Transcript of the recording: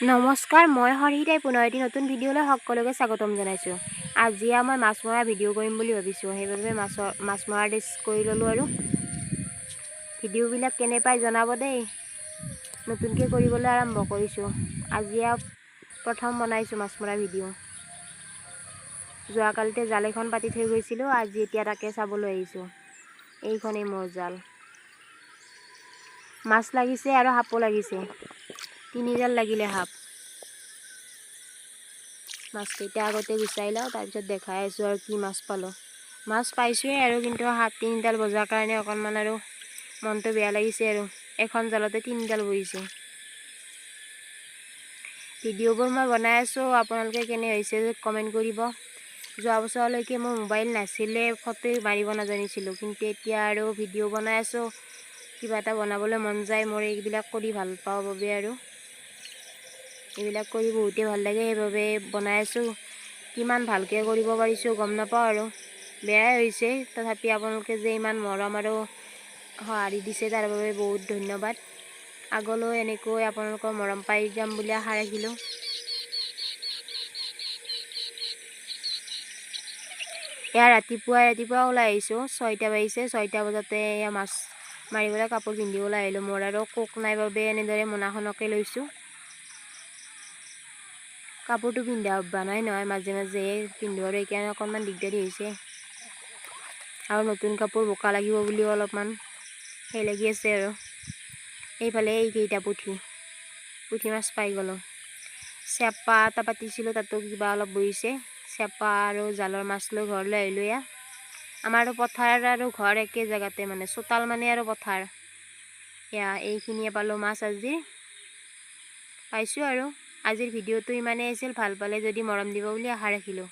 নমস্কাৰ, মই হৰিতাই পুনৰ এটি নতুন ভিডিঅ'লৈ সকলোকে স্বাগতম জনাইছোঁ। আজি মই মাছ মৰা ভিডিঅ' কৰিম বুলি ভাবিছোঁ, সেইবাবে মাছ মৰা ডিছ কৰি ল'লোঁ আৰু ভিডিঅ'বিলাক কেনে পাই জনাব দেই। নতুনকৈ কৰিবলৈ আৰম্ভ কৰিছোঁ। আজি প্ৰথম বনাইছোঁ মাছ মৰা ভিডিঅ'। যোৱাকালিতে জাল এখন পাতি থৈ গৈছিলোঁ, আজি এতিয়া তাকে চাবলৈ আহিছোঁ। এইখনেই মোৰ জাল। মাছ লাগিছে আৰু সাপো লাগিছে। 3 জাল লাগিলে সাপ। মাছকেইটা আগতে গুচাই লওঁ, তাৰপিছত দেখাই আছোঁ আৰু কি মাছ পালোঁ। মাছ পাইছোঁৱেই আৰু, কিন্তু সাপ 3ডাল বজাৰ কাৰণে অকণমান আৰু মনটো বেয়া লাগিছে আৰু। এখন জালতে 3ডাল বহিছে। ভিডিঅ'বোৰ মই বনাই আছোঁ, আপোনালোকে কেনে হৈছে কমেণ্ট কৰিব। যোৱা বছৰলৈকে মোৰ মোবাইল নাছিলে, ফটো মাৰিব নাজানিছিলোঁ, কিন্তু এতিয়া আৰু ভিডিঅ' বনাই আছোঁ। কিবা এটা বনাবলৈ মন যায় মোৰ, এইবিলাক কৰি ভাল পাওঁ বাবে আৰু এইবিলাক কৰি বহুতেই ভাল লাগে, সেইবাবে বনাই আছোঁ। কিমান ভালকৈ কৰিব পাৰিছোঁ গম নাপাওঁ আৰু, বেয়াই হৈছে। তথাপি আপোনালোকে যে ইমান মৰম আৰু সঁহাৰি দিছে তাৰ বাবে বহুত ধন্যবাদ। আগলৈ এনেকৈ আপোনালোকৰ মৰম পাই যাম বুলি আশা ৰাখিলোঁ। এয়া ৰাতিপুৱা ওলাই আহিছোঁ, 6টা বাজিছে। 6টা বজাতে এয়া মাছ মাৰিবলৈ কাপোৰ পিন্ধি ওলাই আহিলোঁ। মোৰ আৰু কোক নাই বাবে এনেদৰে মোনাখনকে লৈছোঁ। কাপোৰটো পিন্ধা অভ্যাস নহয়, মাজে মাজে পিন্ধো আৰু এইকাৰণে অকণমান দিগদাৰী হৈছে। আৰু নতুন কাপোৰ বোকা লাগিব বুলিও অলপমান সেই লাগি আছে আৰু। এইফালে এইকেইটা পুঠি মাছ পাই গ'লোঁ। চেপা এটা পাতিছিলোঁ, তাতো কিবা অলপ বহিছে। চেপা আৰু জালৰ মাছ লৈ ঘৰলৈ আহিলোঁ। এয়া আমাৰো পথাৰ আৰু ঘৰ একে জেগাতে, মানে চোতাল মানে আৰু পথাৰ। এয়া এইখিনিয়ে পালোঁ মাছ আজি পাইছোঁ আৰু। আজিৰ ভিডিঅ'টো ইমানেই আছিল, ভাল পালে যদি মৰম দিব বুলি আশা ৰাখিলোঁ।